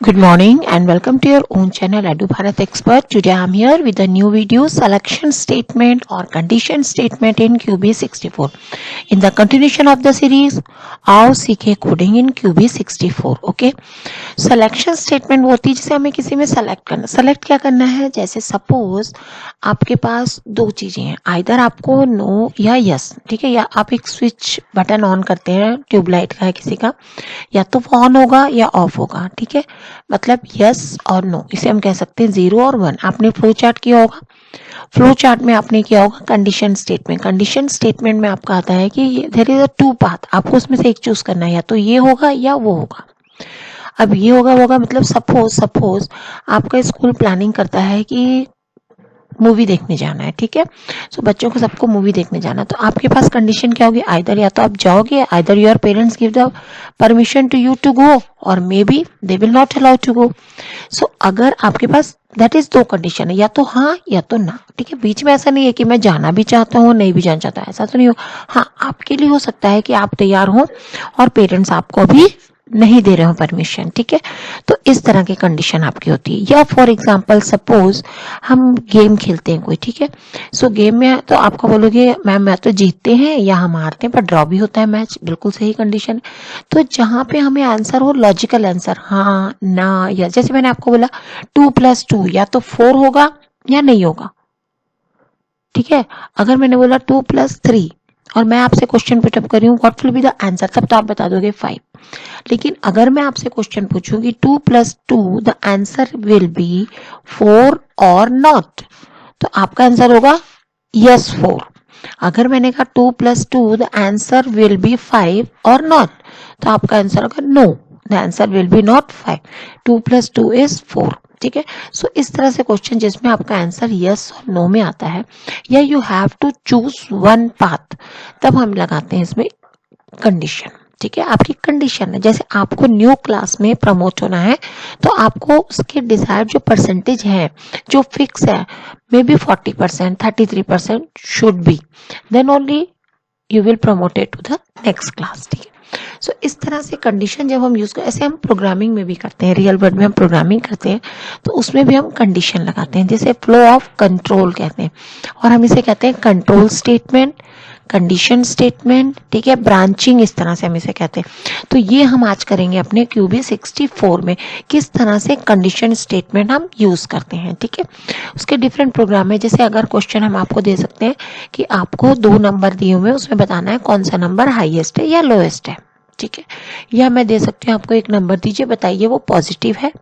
Good morning and welcome to your own channel Edu Bharat Expert. Today I am here with a new video, selection statement or condition statement in QB64. In the continuation of the series, आओ सीखे coding in QB64. Okay, selection statement होती है जिसे हमें किसी में select करना. Select क्या करना है? जैसे सपोज आपके पास दो चीजें हैं, आइदर आपको नो या यस, ठीक है, या आप एक स्विच बटन ऑन करते हैं, ट्यूबलाइट का है किसी का, या तो वो ऑन होगा या ऑफ होगा, ठीक है, मतलब यस और नो. इसे हम कह सकते हैं 0 और 1. आपने फ्लो चार्ट किया होगा, फ्लो चार्ट में आपने किया होगा कंडीशन स्टेटमेंट. कंडीशन स्टेटमेंट में आपका आता है कि there is a two path, आपको उसमें से एक चूज करना है, या तो ये होगा या वो होगा. अब ये होगा मतलब सपोज आपका स्कूल प्लानिंग करता है कि मूवी देखने जाना है, ठीक है, सो बच्चों को सबको मूवी देखने जाना, तो आपके पास कंडीशन क्या होगी? आइदर या तो आप जाओगे, either your parents give the permission to you to go, और maybe they will not allow to go. So अगर आपके पास दैट इज दो कंडीशन है, या तो हाँ या तो ना, ठीक है. बीच में ऐसा नहीं है कि मैं जाना भी चाहता हूँ नहीं भी जाना चाहता, ऐसा तो नहीं हो. हाँ, आपके लिए हो सकता है कि आप तैयार हो और पेरेंट्स आपको भी नहीं दे रहे हो परमिशन, ठीक है, तो इस तरह की कंडीशन आपकी होती है. या फॉर एग्जांपल सपोज हम गेम खेलते हैं कोई, ठीक है, सो गेम में तो आपको बोलोगे मैम या तो जीतते हैं या हम हारते हैं, पर ड्रॉ भी होता है मैच, बिल्कुल सही कंडीशन है. तो जहां पे हमें आंसर हो लॉजिकल आंसर, हाँ ना या, जैसे मैंने आपको बोला 2+2 या तो 4 होगा या नहीं होगा, ठीक है. अगर मैंने बोला 2+3 और मैं आपसे क्वेश्चन पुटअप कर रही हूँ what will be the answer, तब तो आप बता दोगे 5. लेकिन अगर मैं आपसे क्वेश्चन पूछूंगी 2+2 द आंसर विल बी 4 और नॉट, तो आपका आंसर होगा यस 4. अगर मैंने कहा 2+2 द आंसर विल बी 5 और नॉट, तो आपका आंसर होगा no, the answer will be not 5, 2+2 is 4, ठीक है. सो इस तरह से क्वेश्चन जिसमें आपका आंसर यस और नो में आता है, या you have to choose one path, तब हम लगाते हैं इसमें कंडीशन, ठीक है. आपकी कंडीशन है, जैसे आपको न्यू क्लास में प्रमोट होना है, तो आपको उसके डिजायर्ड जो परसेंटेज है जो फिक्स है, may be 40%, 33% should be, then only you will promoted to the next class, ठीक है. सो इस तरह से कंडीशन जब हम यूज करते हैं, ऐसे हम प्रोग्रामिंग में भी करते हैं, रियल वर्ल्ड में हम प्रोग्रामिंग करते हैं तो उसमें भी हम कंडीशन लगाते हैं, जैसे फ्लो ऑफ कंट्रोल कहते हैं, और हम इसे कहते हैं कंट्रोल स्टेटमेंट, कंडीशन स्टेटमेंट, ठीक है, ब्रांचिंग, इस तरह से हम इसे कहते हैं. तो ये हम आज करेंगे अपने QB64 में, किस तरह से कंडीशन स्टेटमेंट हम यूज करते हैं, ठीक है. उसके डिफरेंट प्रोग्राम है, जैसे अगर क्वेश्चन हम आपको दे सकते हैं कि आपको 2 नंबर दिए हुए, उसमें बताना है कौन सा नंबर हाईएस्ट है या लोएस्ट है, ठीक है. या मैं दे सकती हूँ आपको एक नंबर दीजिए, बताइए वो पॉजिटिव है,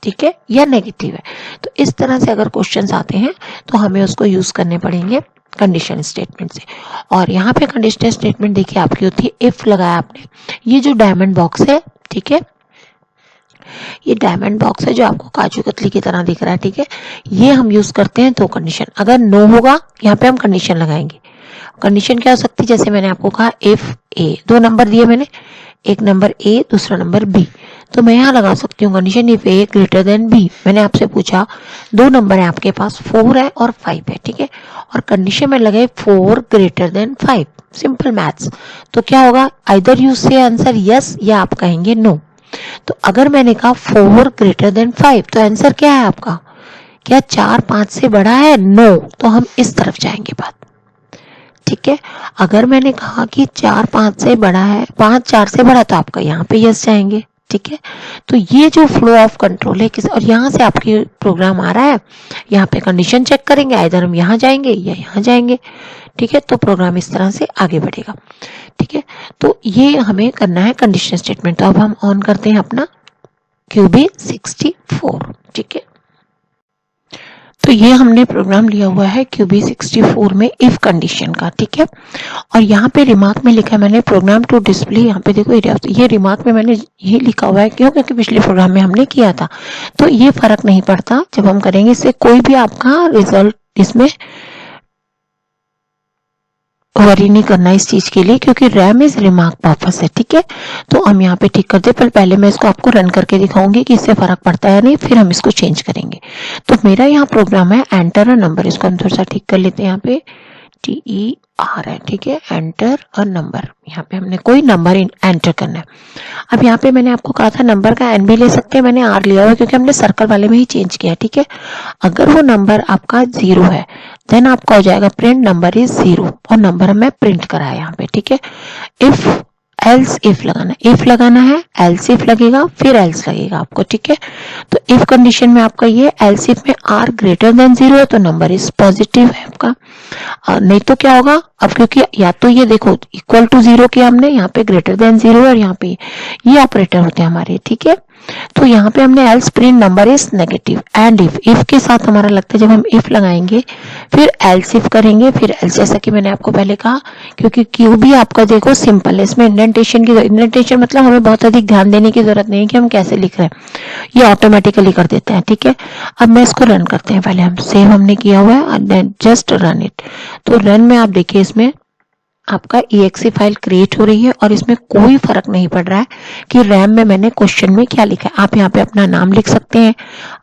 ठीक है, या नेगेटिव है. तो इस तरह से अगर क्वेश्चंस आते हैं तो हमें उसको यूज करने पड़ेंगे कंडीशन स्टेटमेंट से. और यहाँ पे कंडीशन स्टेटमेंट देखिए आपकी होती है, इफ लगाया आपने, ये जो डायमंड बॉक्स है, ठीक है, ये डायमंड बॉक्स है जो आपको काजू कतली की तरह दिख रहा है, ठीक है, ये हम यूज करते हैं तो कंडीशन. अगर नो होगा यहाँ पे हम कंडीशन लगाएंगे. कंडीशन क्या हो सकती है? जैसे मैंने आपको कहा इफ ए, 2 नंबर दिए मैंने, एक नंबर ए दूसरा नंबर बी, तो मैं यहाँ लगा सकती हूँ condition if A greater than B. मैंने आपसे पूछा 2 नंबर है आपके पास, 4 है और 5 है, ठीक है, और कंडीशन में लगे 4 ग्रेटर देन 5, सिंपल मैथ्स. तो क्या होगा? आइदर यू से आंसर यस या आप कहेंगे नो. तो अगर मैंने कहा 4 ग्रेटर देन 5, तो आंसर क्या है आपका? क्या 4 5 से बड़ा है? नो, तो हम इस तरफ जाएंगे बात, ठीक है. अगर मैंने कहा कि 4 5 से बड़ा है, 5 4 से बड़ा, तो आपका यहाँ पे यस जाएंगे, ठीक है. तो ये जो फ्लो ऑफ कंट्रोल है किस, और यहाँ से आपकी प्रोग्राम आ रहा है, यहाँ पे कंडीशन चेक करेंगे, आइदर हम यहाँ जाएंगे या यहाँ जाएंगे, ठीक है. तो प्रोग्राम इस तरह से आगे बढ़ेगा, ठीक है. तो ये हमें करना है कंडीशन स्टेटमेंट. तो अब हम ऑन करते हैं अपना QB64, ठीक है. तो ये हमने प्रोग्राम लिया हुआ है QB64 में इफ कंडीशन का, ठीक है. और यहाँ पे रिमार्क में लिखा है मैंने प्रोग्राम टू डिस्प्ले, यहाँ पे देखो ये रिमार्क में मैंने ये लिखा हुआ है, क्यों? क्योंकि पिछले प्रोग्राम में हमने किया था, तो ये फर्क नहीं पड़ता जब हम करेंगे, इससे कोई भी आपका रिजल्ट इसमें वरी नहीं करना इस चीज के लिए, क्योंकि रैम इज रिमार्क पर्पस है, ठीक है. तो हम यहाँ पे ठीक करते, पर पहले मैं इसको आपको रन करके दिखाऊंगी कि इससे फर्क पड़ता है नहीं, फिर हम इसको चेंज करेंगे. तो मेरा यहाँ प्रोग्राम है एंटर अ नंबर, इसको हम थोड़ा सा ठीक कर लेते हैं यहाँ पे, TER है, ठीक है। एंटर अ नंबर, यहाँ पे हमने कोई नंबर एंटर करना है। अब यहाँ पे मैंने आपको कहा था नंबर का एन भी ले सकते हैं, मैंने आर लिया हुआ क्योंकि हमने सर्कल वाले में ही चेंज किया, ठीक है। अगर वो नंबर आपका 0 है देन आपका हो जाएगा प्रिंट नंबर इज 0 और नंबर हमें प्रिंट करा है यहाँ पे, ठीक है। इफ एल्स इफ लगाना है, एल्स इफ लगेगा, फिर एल्स लगेगा आपको, ठीक है। तो इफ कंडीशन में आपका ये, एल्स इफ में आर ग्रेटर देन 0 है तो नंबर इज पॉजिटिव है आपका। नहीं तो क्या होगा, अब क्योंकि या तो ये देखो इक्वल टू 0 किया हमने, यहाँ पे ग्रेटर देन 0 और यहाँ पे ये ऑपरेटर होते हैं हमारे, ठीक है। तो यहाँ पे हमने else print number is negative. And if के साथ हमारा लगता है जब हम इफ लगाएंगे फिर एल्स इफ करेंगे, फिर एल्स, जैसा कि मैंने आपको पहले कहा, क्योंकि क्यू भी आपका देखो सिंपल है, इसमें इंडेंटेशन मतलब हमें बहुत अधिक ध्यान देने की जरूरत नहीं है कि हम कैसे लिख रहे हैं, ये ऑटोमेटिकली कर देते हैं, ठीक है। अब मैं इसको रन करते हैं, पहले हम सेव हमने किया हुआ है, जस्ट रन इट। तो रन में आप देखिए इसमें आपका exe फाइल क्रिएट हो रही है और इसमें कोई फर्क नहीं पड़ रहा है कि रैम में मैंने क्वेश्चन में क्या लिखा है। आप यहाँ पे अपना नाम लिख सकते हैं,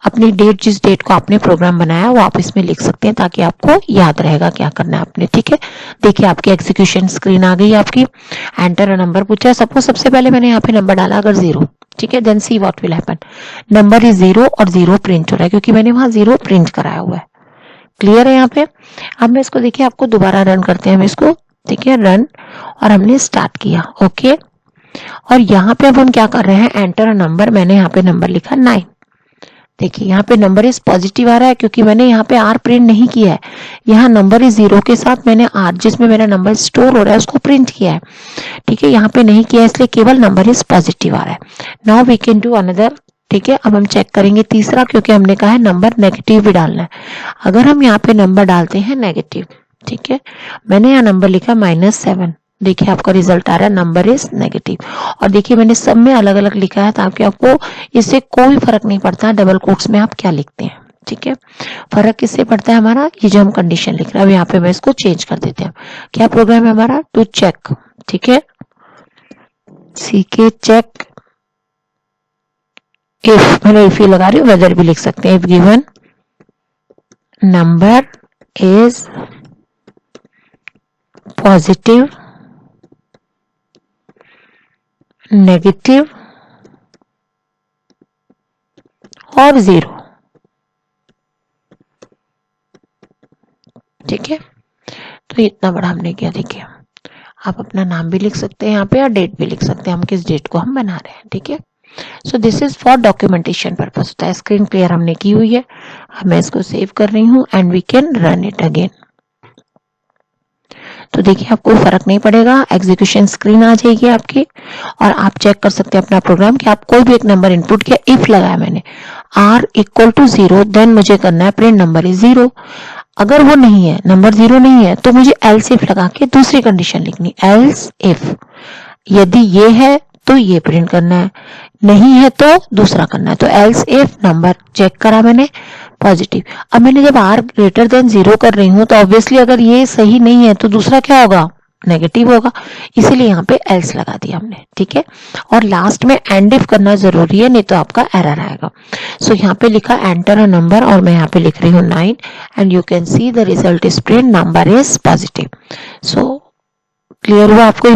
अपनी डेट, जिस डेट को आपने प्रोग्राम बनाया वो आप इसमें लिख सकते हैं ताकि आपको याद रहेगा क्या करना है आपने, ठीक है। देखिए आपकी एग्जीक्यूशन स्क्रीन आ गई आपकी, एंटर अ नंबर पूछा है, सपोज सबसे पहले मैंने यहाँ पे नंबर डाला अगर 0, ठीक है, then see what will happen, number is 0 और 0 प्रिंट हो रहा है क्योंकि मैंने वहां 0 प्रिंट कराया हुआ है। क्लियर है यहाँ पे। अब मैं इसको देखिए आपको दोबारा रन करते हैं, हम इसको देखिए रन और हमने स्टार्ट किया, ओके। और यहाँ पे अब हम क्या कर रहे हैं, एंटर अ नंबर, मैंने यहाँ पे नंबर लिखा 9। देखिए यहाँ पे नंबर इज पॉजिटिव आ रहा है क्योंकि मैंने यहाँ पे आर प्रिंट नहीं किया है, यहाँ नंबर इज 0 के साथ मैंने आर, जिसमें मेरा नंबर स्टोर हो रहा है, उसको प्रिंट किया है, ठीक है। यहाँ पे नहीं किया इसलिए केवल नंबर इज पॉजिटिव आ रहा है। Now we can do another, ठीक है। अब हम चेक करेंगे तीसरा, क्योंकि हमने कहा है नंबर नेगेटिव भी डालना है। अगर हम यहाँ पे नंबर डालते हैं नेगेटिव, ठीक है, मैंने यहाँ नंबर लिखा -7, देखिए आपका रिजल्ट आ रहा है नंबर इज नेगेटिव। और देखिए मैंने सब में अलग अलग लिखा है ताकि आपको इससे कोई फर्क नहीं पड़ता डबल कोट्स में आप क्या लिखते हैं, ठीक है। फर्क किससे पड़ता है हमारा, ये जो हम कंडीशन लिख रहे हैं। अब यहाँ पे मैं इसको चेंज कर देते हैं, क्या प्रोग्राम है हमारा, टू चेक, ठीक है, सीके चेक इफ, मैंने इफ ही लगा रही हूँ, वेदर भी लिख सकते हैं, if given number is positive, negative और 0, ठीक है। तो इतना बड़ा हमने किया। देखिए आप अपना नाम भी लिख सकते हैं यहाँ पे और डेट भी लिख सकते हैं, हम किस डेट को हम बना रहे हैं, ठीक है। So this is for documentation purpose होता है। स्क्रीन क्लियर हमने की हुई है, अब मैं इसको सेव कर रही हूँ and we can run it again. तो देखिए आपको फर्क नहीं पड़ेगा, एग्जीक्यूशन स्क्रीन आ जाएगी आपकी और आप चेक कर सकते हैं अपना प्रोग्राम कि आप कोई भी एक नंबर इनपुट किया, इफ लगाया मैंने r इक्वल टू 0, देन मुझे करना है प्रिंट नंबर इज 0। अगर वो नहीं है, नंबर 0 नहीं है, तो मुझे एल्स इफ लगा के दूसरी कंडीशन लिखनी, एल्स इफ यदि ये है तो ये प्रिंट करना है, नहीं है तो दूसरा करना है। तो एल्स इफ नंबर चेक करा मैंने पॉजिटिव। अब मैंने जब r ग्रेटर देन 0 कर रही हूं तो ऑब्वियसली अगर ये सही नहीं है तो दूसरा क्या होगा, नेगेटिव होगा, इसीलिए यहाँ पे एल्स लगा दिया हमने, ठीक है। और लास्ट में एंड इफ करना जरूरी है, नहीं तो आपका एरर आएगा। सो यहाँ पे लिखा एंटर अ नंबर और मैं यहाँ पे लिख रही हूँ 9 and you can see the result is print number is positive. So clear हुआ आपको।